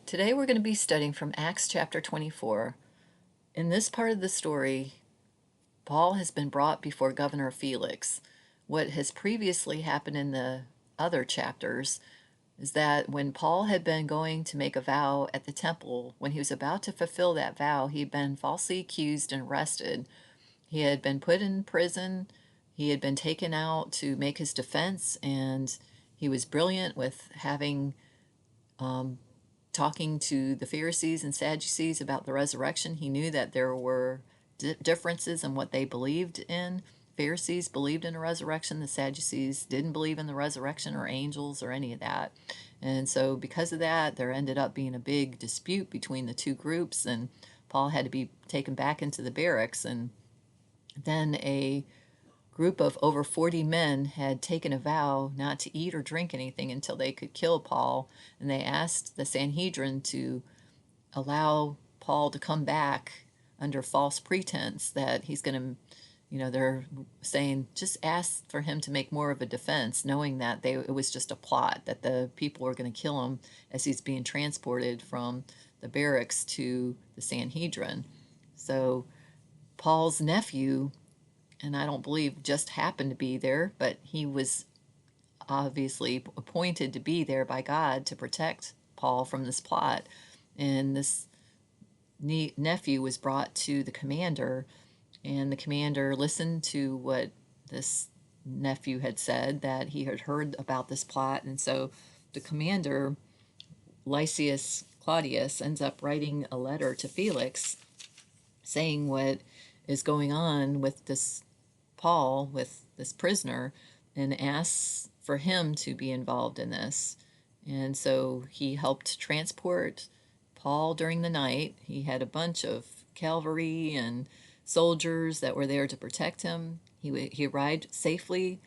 Today we're going to be studying from Acts chapter 24. In this part of the story, Paul has been brought before Governor Felix. What has previously happened in the other chapters is that when Paul had been going to make a vow at the temple, when he was about to fulfill that vow, he had been falsely accused and arrested. He had been put in prison. He had been taken out to make his defense, and he was brilliant with having talking to the Pharisees and Sadducees about the resurrection. He knew that there were differences in what they believed in. Pharisees believed in a resurrection. The Sadducees didn't believe in the resurrection or angels or any of that. And so because of that, there ended up being a big dispute between the two groups, and Paul had to be taken back into the barracks. And then a group of over 40 men had taken a vow not to eat or drink anything until they could kill Paul, and they asked the Sanhedrin to allow Paul to come back under false pretense that he's going to, they're saying just ask for him to make more of a defense, knowing that it was just a plot, that the people were going to kill him as he's being transported from the barracks to the Sanhedrin. So Paul's nephew, and I don't believe just happened to be there, but he was obviously appointed to be there by God to protect Paul from this plot. And this nephew was brought to the commander, and the commander listened to what this nephew had said, that he had heard about this plot. And so the commander, Lysias Claudius, ends up writing a letter to Felix saying what is going on with this Paul, with this prisoner, and asks for him to be involved in this. And so he helped transport Paul during the night. He had a bunch of cavalry and soldiers that were there to protect him. He arrived safely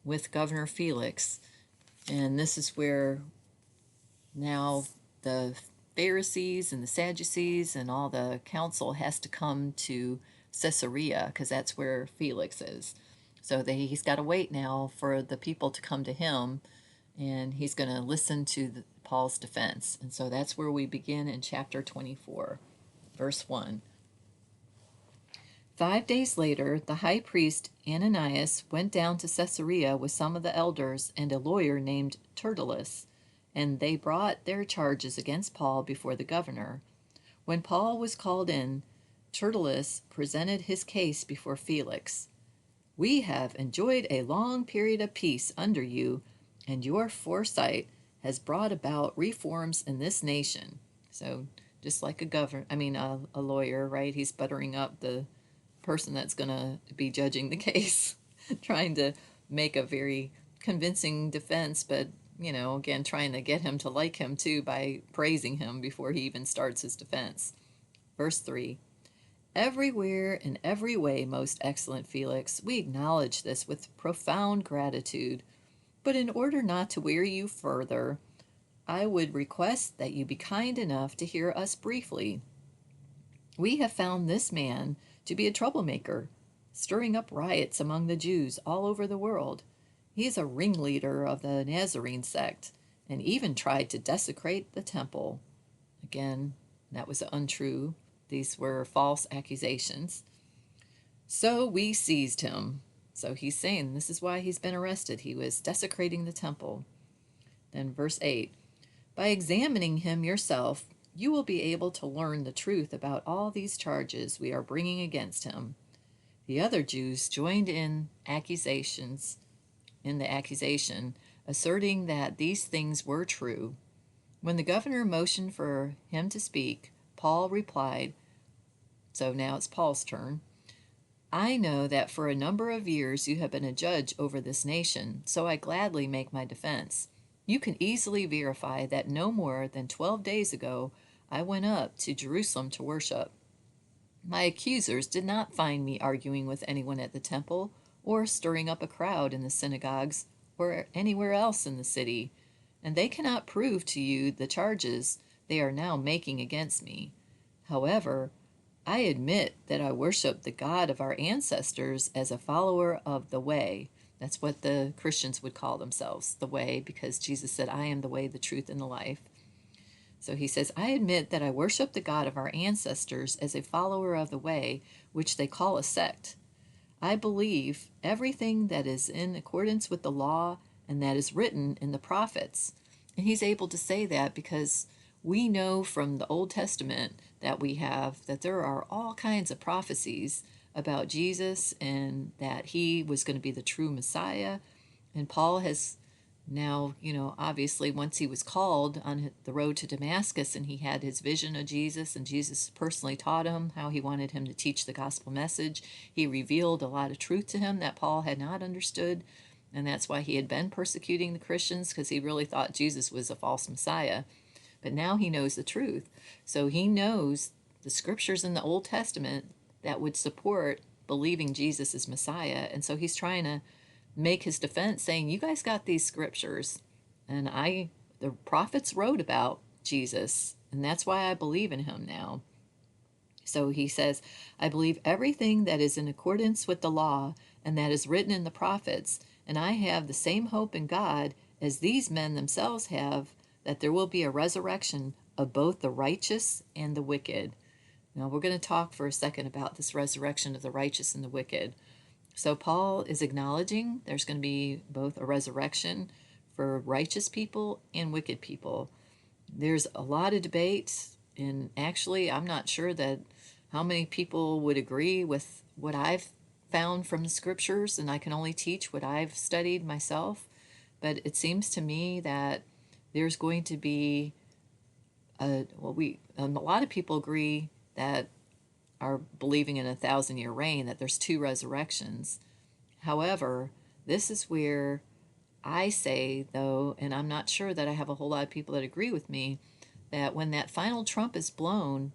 with Governor Felix. And this is where now the Pharisees and the Sadducees and all the council has to come to Caesarea, because that's where Felix is. So he's got to wait now for the people to come to him, and he's going to listen to Paul's defense. And so that's where we begin in chapter 24, verse 1. 5 days later, the high priest Ananias went down to Caesarea with some of the elders and a lawyer named Tertullus, and they brought their charges against Paul before the governor. When Paul was called in, Tertullus presented his case before Felix. "We have enjoyed a long period of peace under you, and your foresight has brought about reforms in this nation." So just like a lawyer, right? He's buttering up the person that's going to be judging the case, trying to make a very convincing defense, but again, trying to get him to like him too by praising him before he even starts his defense. Verse 3. "Everywhere, in every way, most excellent Felix, we acknowledge this with profound gratitude. But in order not to weary you further, I would request that you be kind enough to hear us briefly. We have found this man to be a troublemaker, stirring up riots among the Jews all over the world. He is a ringleader of the Nazarene sect, and even tried to desecrate the temple." Again, that was untrue. These were false accusations. "So we seized him." So he's saying this is why he's been arrested. He was desecrating the temple. Then verse 8. "By examining him yourself, you will be able to learn the truth about all these charges we are bringing against him." The other Jews joined in the accusation, asserting that these things were true. When the governor motioned for him to speak, Paul replied, so now it's Paul's turn, "I know that for a number of years you have been a judge over this nation, so I gladly make my defense. You can easily verify that no more than 12 days ago I went up to Jerusalem to worship. My accusers did not find me arguing with anyone at the temple or stirring up a crowd in the synagogues or anywhere else in the city, and they cannot prove to you the charges they are now making against me. However, I admit that I worship the God of our ancestors as a follower of the way." That's what the Christians would call themselves, the way, because Jesus said, "I am the way, the truth, and the life." So he says, I admit that I worship the God of our ancestors as a follower of the way, which they call a sect. I believe everything that is in accordance with the law and that is written in the prophets. And he's able to say that because we know from the Old Testament that we have that there are all kinds of prophecies about Jesus and that he was going to be the true Messiah. And Paul has now, obviously, once he was called on the road to Damascus and he had his vision of Jesus, and Jesus personally taught him how he wanted him to teach the gospel message, he revealed a lot of truth to him that Paul had not understood. And that's why he had been persecuting the Christians, because he really thought Jesus was a false Messiah. But now he knows the truth. So he knows the scriptures in the Old Testament that would support believing Jesus is Messiah. And so he's trying to make his defense, saying, you guys got these scriptures, and the prophets wrote about Jesus, and that's why I believe in him now. So he says, I believe everything that is in accordance with the law and that is written in the prophets, and I have the same hope in God as these men themselves have, that there will be a resurrection of both the righteous and the wicked. Now we're going to talk for a second about this resurrection of the righteous and the wicked. So Paul is acknowledging there's going to be both a resurrection for righteous people and wicked people. There's a lot of debate, and actually I'm not sure that how many people would agree with what I've found from the scriptures, and I can only teach what I've studied myself. But it seems to me that there's going to be a lot of people agree that are believing in a 1,000-year reign, that there's two resurrections. However, this is where I say, though, and I'm not sure that I have a whole lot of people that agree with me, that when that final trump is blown,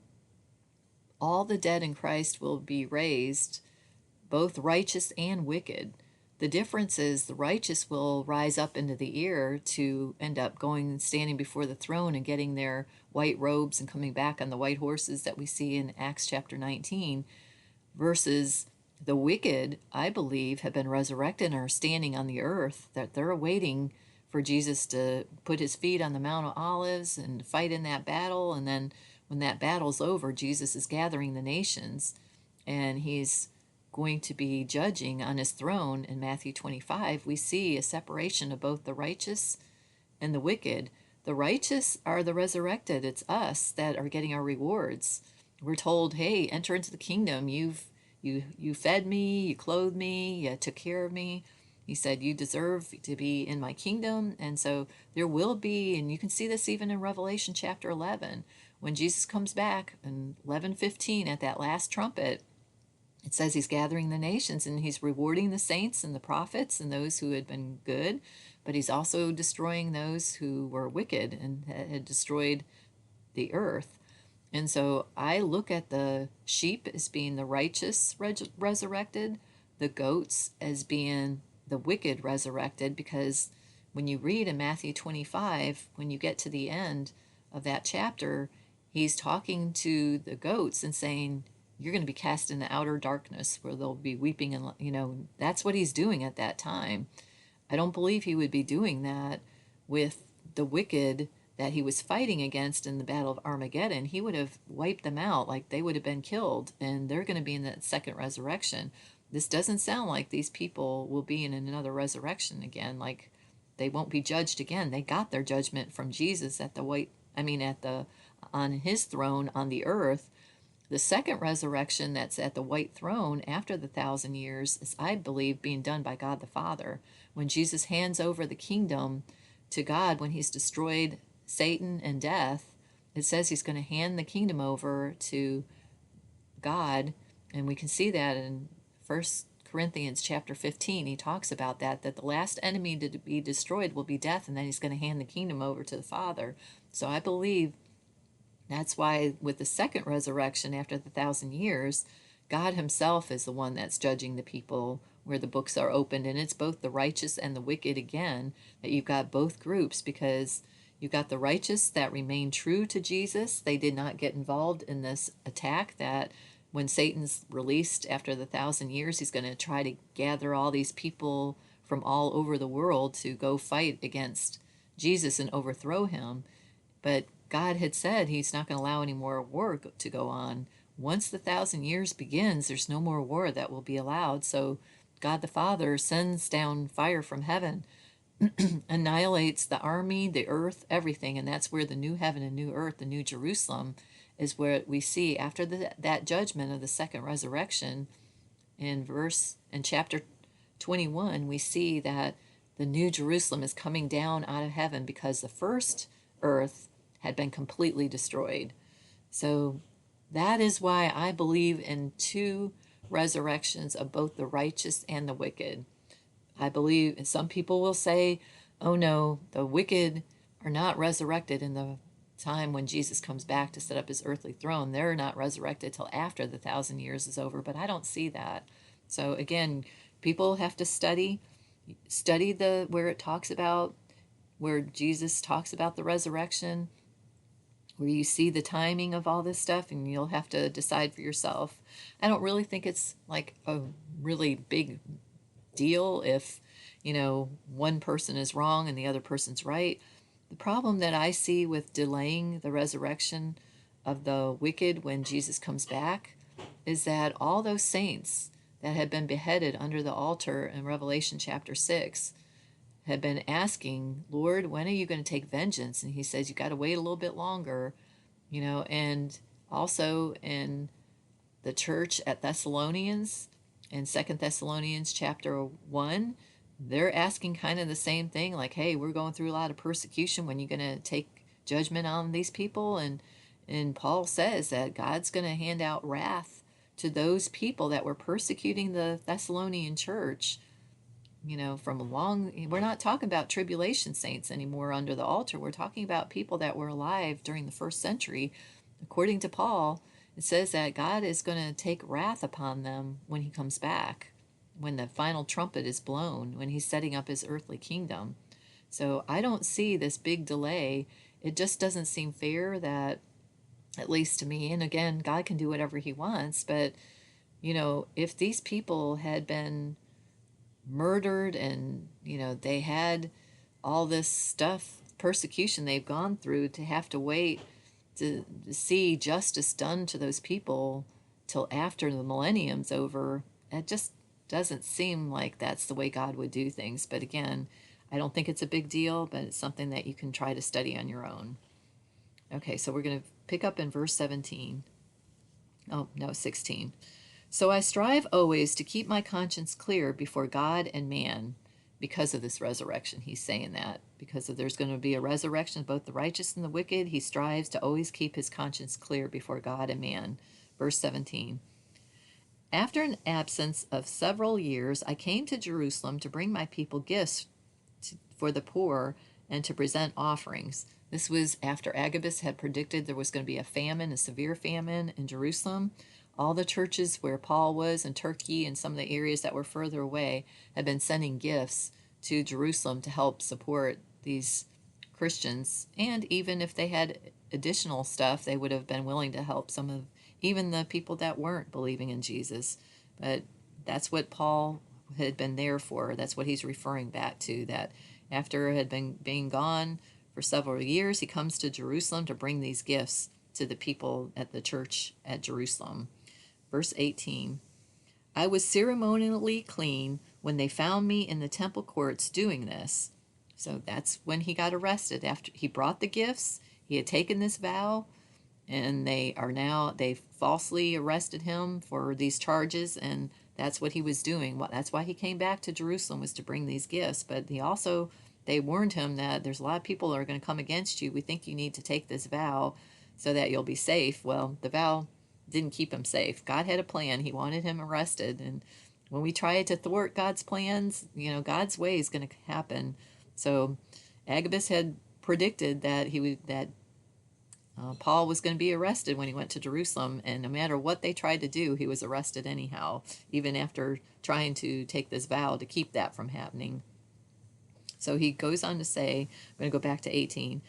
all the dead in Christ will be raised, both righteous and wicked. The difference is the righteous will rise up into the air to end up going and standing before the throne and getting their white robes and coming back on the white horses that we see in Acts chapter 19, versus the wicked, I believe, have been resurrected and are standing on the earth, that they're awaiting for Jesus to put his feet on the Mount of Olives and fight in that battle. And then when that battle's over, Jesus is gathering the nations, and he's going to be judging on his throne. In Matthew 25, we see a separation of both the righteous and the wicked. The righteous are the resurrected. It's us that are getting our rewards. We're told, hey, enter into the kingdom. You fed me, you clothed me, you took care of me. He said, you deserve to be in my kingdom. And so there will be, and you can see this even in Revelation chapter 11, when Jesus comes back in 11:15 at that last trumpet. It says he's gathering the nations and he's rewarding the saints and the prophets and those who had been good, but he's also destroying those who were wicked and had destroyed the earth. And so I look at the sheep as being the righteous resurrected, the goats as being the wicked resurrected, because when you read in Matthew 25, when you get to the end of that chapter, he's talking to the goats and saying, you're going to be cast into outer darkness where they'll be weeping. And, that's what he's doing at that time. I don't believe he would be doing that with the wicked that he was fighting against in the Battle of Armageddon. He would have wiped them out, like they would have been killed, and they're going to be in that second resurrection. This doesn't sound like these people will be in another resurrection again, like they won't be judged again. They got their judgment from Jesus at on his throne on the earth. The second resurrection that's at the white throne after the 1,000 years is, I believe, being done by God the Father. When Jesus hands over the kingdom to God, when he's destroyed Satan and death, it says he's going to hand the kingdom over to God. And we can see that in 1 Corinthians chapter 15. He talks about that the last enemy to be destroyed will be death, and then he's going to hand the kingdom over to the Father. So I believe that's why with the second resurrection after the 1,000 years, God himself is the one that's judging the people, where the books are opened, and it's both the righteous and the wicked again, that you've got both groups, because you've got the righteous that remain true to Jesus. They did not get involved in this attack that when Satan's released after the 1,000 years, he's going to try to gather all these people from all over the world to go fight against Jesus and overthrow him. But God had said he's not going to allow any more war to go on. Once the 1,000 years begins, there's no more war that will be allowed. So God the Father sends down fire from heaven, annihilates the army, the earth, everything. And that's where the new heaven and new earth, the new Jerusalem, is where we see after that judgment of the second resurrection. In chapter 21, we see that the new Jerusalem is coming down out of heaven because the first earth had been completely destroyed. So that is why I believe in two resurrections of both the righteous and the wicked. I believe, and some people will say, oh no, the wicked are not resurrected in the time when Jesus comes back to set up his earthly throne. They're not resurrected till after the 1,000 years is over, but I don't see that. So again, people have to study the where it talks about, where Jesus talks about the resurrection, where you see the timing of all this stuff, and you'll have to decide for yourself. I don't really think it's like a really big deal if, one person is wrong and the other person's right. The problem that I see with delaying the resurrection of the wicked when Jesus comes back is that all those saints that had been beheaded under the altar in Revelation chapter 6 had been asking, Lord, when are you going to take vengeance? And he says, you got to wait a little bit longer, and also in the church at Thessalonians, in 2 Thessalonians chapter 1, they're asking kind of the same thing, like, hey, we're going through a lot of persecution. When are you going to take judgment on these people? And Paul says that God's going to hand out wrath to those people that were persecuting the Thessalonian church, from a long, we're not talking about tribulation saints anymore under the altar. We're talking about people that were alive during the first century. According to Paul, it says that God is going to take wrath upon them when he comes back, when the final trumpet is blown, when he's setting up his earthly kingdom. So I don't see this big delay. It just doesn't seem fair that, at least to me, and again, God can do whatever he wants, but, if these people had been murdered and, they had all this stuff, persecution they've gone through, to have to wait to see justice done to those people till after the millennium's over, it just doesn't seem like that's the way God would do things. But again, I don't think it's a big deal, but it's something that you can try to study on your own. Okay, so we're going to pick up in verse 17. Oh, no, 16. So I strive always to keep my conscience clear before God and man because of this resurrection. He's saying that because if there's going to be a resurrection of both the righteous and the wicked, he strives to always keep his conscience clear before God and man. Verse 17. After an absence of several years, I came to Jerusalem to bring my people gifts for the poor and to present offerings. This was after Agabus had predicted there was going to be a famine, a severe famine in Jerusalem. All the churches where Paul was in Turkey and some of the areas that were further away had been sending gifts to Jerusalem to help support these Christians. And even if they had additional stuff, they would have been willing to help some of even the people that weren't believing in Jesus. But that's what Paul had been there for. That's what he's referring back to, that after it had been being gone for several years, he comes to Jerusalem to bring these gifts to the people at the church at Jerusalem. Verse 18, I was ceremonially clean when they found me in the temple courts doing this. So that's when he got arrested. After he brought the gifts, he had taken this vow, and they falsely arrested him for these charges, and that's what he was doing. That's why he came back to Jerusalem, was to bring these gifts. But they warned him that there's a lot of people that are going to come against you. We think you need to take this vow so that you'll be safe. Well, the vow didn't keep him safe. God had a plan. He wanted him arrested. And when we try to thwart God's plans, God's way is going to happen. So Agabus had predicted that Paul was going to be arrested when he went to Jerusalem, and no matter what they tried to do, he was arrested anyhow, even after trying to take this vow to keep that from happening. So he goes on to say, I'm going to go back to 18,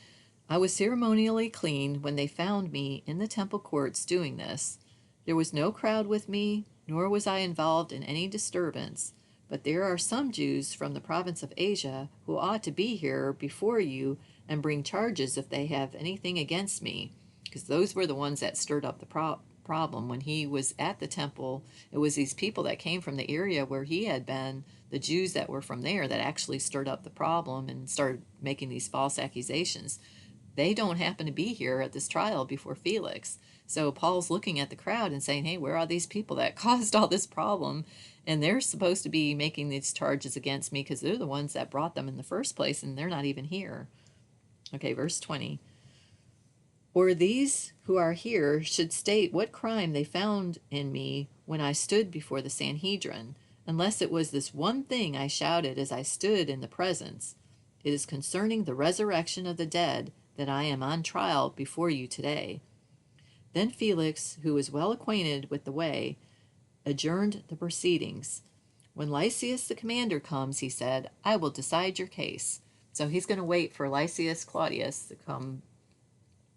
I was ceremonially clean when they found me in the temple courts doing this. There was no crowd with me, nor was I involved in any disturbance, but there are some Jews from the province of Asia who ought to be here before you and bring charges if they have anything against me. Because those were the ones that stirred up the problem. When he was at the temple, it was these people that came from the area where he had been, the Jews that were from there, that actually stirred up the problem and started making these false accusations. They don't happen to be here at this trial before Felix. So Paul's looking at the crowd and saying, hey, where are these people that caused all this problem? And they're supposed to be making these charges against me because they're the ones that brought them in the first place, and they're not even here. Okay, verse 20. Or these who are here should state what crime they found in me when I stood before the Sanhedrin, unless it was this one thing I shouted as I stood in the presence. It is concerning the resurrection of the dead that I am on trial before you today. Then Felix, who was well acquainted with the way, adjourned the proceedings. When Lysias the commander comes, he said, I will decide your case. So he's going to wait for Lysias Claudius to come,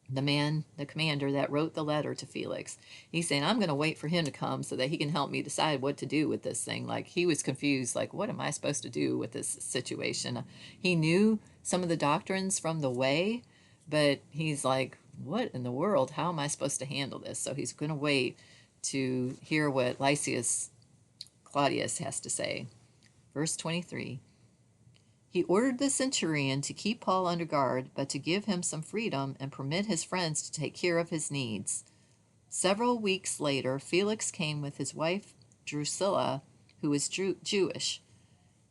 the commander that wrote the letter to Felix. He's saying, I'm going to wait for him to come so that he can help me decide what to do with this thing. Like, he was confused, like, what am I supposed to do with this situation? He knew some of the doctrines from the way, but he's like, what in the world? How am I supposed to handle this? So he's going to wait to hear what Lysias Claudius has to say. Verse 23. He ordered the centurion to keep Paul under guard, but to give him some freedom and permit his friends to take care of his needs. Several weeks later, Felix came with his wife Drusilla, who was Jewish.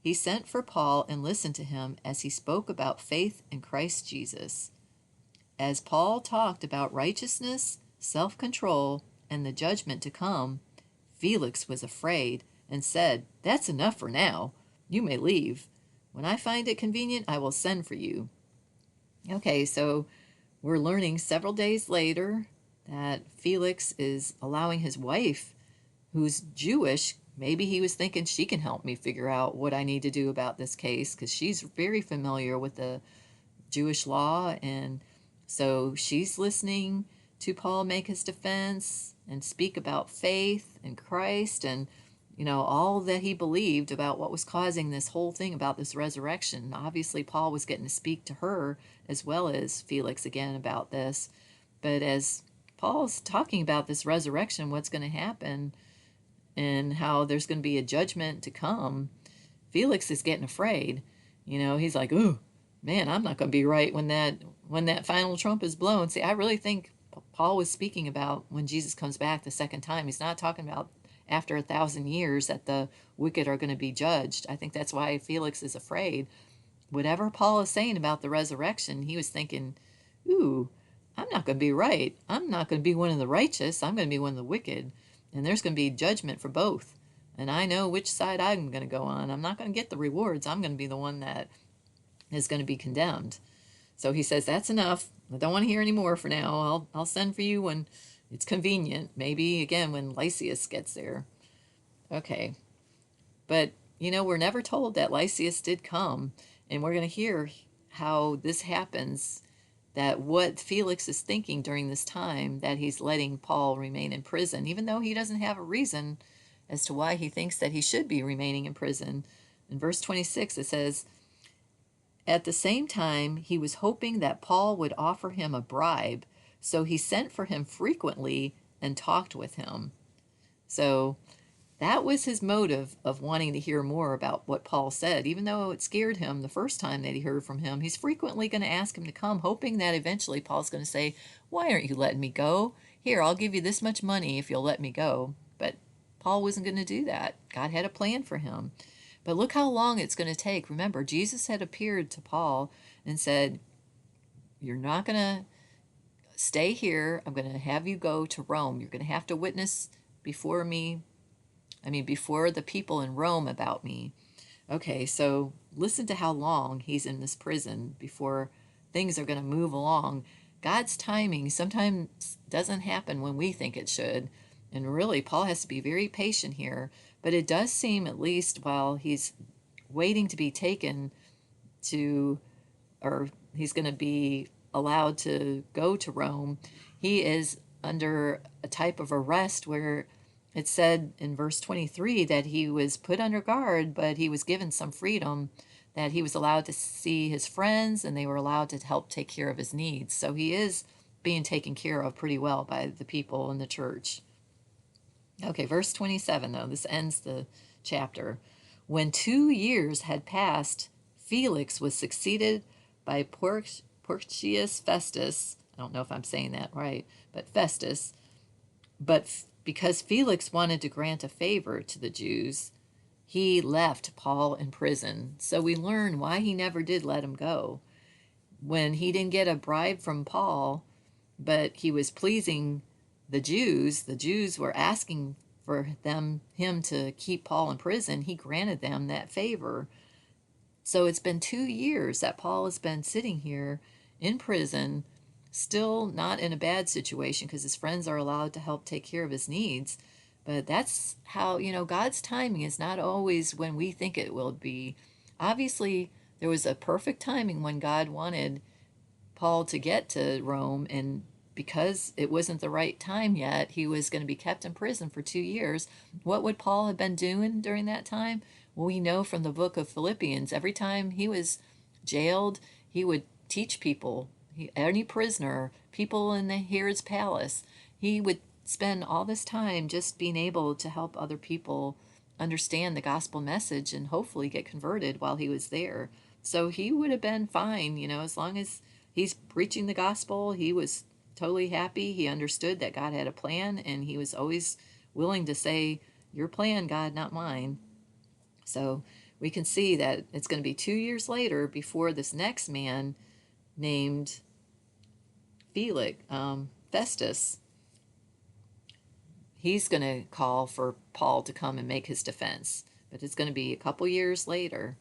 He sent for Paul and listened to him as he spoke about faith in Christ Jesus. As Paul talked about righteousness, self-control, and the judgment to come, Felix was afraid and said, That's enough for now. You may leave. When I find it convenient, I will send for you. Okay, so we're learning several days later that Felix is allowing his wife, who's Jewish, maybe he was thinking she can help me figure out what I need to do about this case, because she's very familiar with the Jewish law, and so she's listening to Paul make his defense and speak about faith in Christ and all that he believed about what was causing this whole thing about this resurrection. Obviously, Paul was getting to speak to her as well as Felix again about this. But as Paul's talking about this resurrection, what's going to happen, and how there's going to be a judgment to come, Felix is getting afraid. He's like, "Ooh, man, I'm not going to be right when that final trump is blown." See, I really think Paul was speaking about when Jesus comes back the second time. He's not talking about after 1,000 years that the wicked are going to be judged. I think that's why Felix is afraid. Whatever Paul is saying about the resurrection, he was thinking, ooh, I'm not going to be right. I'm not going to be one of the righteous. I'm going to be one of the wicked. And there's going to be judgment for both. And I know which side I'm going to go on. I'm not going to get the rewards. I'm going to be the one that is going to be condemned. So he says, that's enough. I don't want to hear any more for now. I'll send for you when it's convenient. Maybe, again, when Lysias gets there. Okay. But, we're never told that Lysias did come. And we're going to hear how this happens, that what Felix is thinking during this time, that he's letting Paul remain in prison, even though he doesn't have a reason as to why he thinks that he should be remaining in prison. In verse 26, it says, at the same time, he was hoping that Paul would offer him a bribe, so he sent for him frequently and talked with him. So that was his motive of wanting to hear more about what Paul said. Even though it scared him the first time that he heard from him, he's frequently going to ask him to come, hoping that eventually Paul's going to say, why aren't you letting me go? Here, I'll give you this much money if you'll let me go. But Paul wasn't going to do that. God had a plan for him. But look how long it's going to take. Remember, Jesus had appeared to Paul and said, you're not going to stay here. I'm going to have you go to Rome. You're going to have to witness before the people in Rome about me. Okay, so listen to how long he's in this prison before things are going to move along. God's timing sometimes doesn't happen when we think it should. And really, Paul has to be very patient here. But it does seem, at least while he's waiting to be taken to, or he's going to be allowed to go to Rome, he is under a type of arrest where it said in verse 23 that he was put under guard, but he was given some freedom that he was allowed to see his friends and they were allowed to help take care of his needs. So he is being taken care of pretty well by the people in the church. Okay, verse 27, though, this ends the chapter. When 2 years had passed, Felix was succeeded by Porcius Festus. I don't know if I'm saying that right, but Festus. But because Felix wanted to grant a favor to the Jews, he left Paul in prison. So we learn why he never did let him go. When he didn't get a bribe from Paul, but he was pleasing the Jews were asking for him to keep Paul in prison. He granted them that favor. So it's been 2 years that Paul has been sitting here in prison, still not in a bad situation because his friends are allowed to help take care of his needs. But that's how, God's timing is not always when we think it will be. Obviously, there was a perfect timing when God wanted Paul to get to Rome, and because it wasn't the right time yet, he was going to be kept in prison for 2 years. What would Paul have been doing during that time? Well, we know from the book of Philippians, every time he was jailed, he would teach people, any prisoner, people in the Herod's palace. He would spend all this time just being able to help other people understand the gospel message and hopefully get converted while he was there. So he would have been fine, as long as he's preaching the gospel. He was totally happy. He understood that God had a plan, and he was always willing to say, "Your plan, God, not mine." So we can see that it's going to be 2 years later before this next man named Festus, he's going to call for Paul to come and make his defense. But it's going to be a couple years later.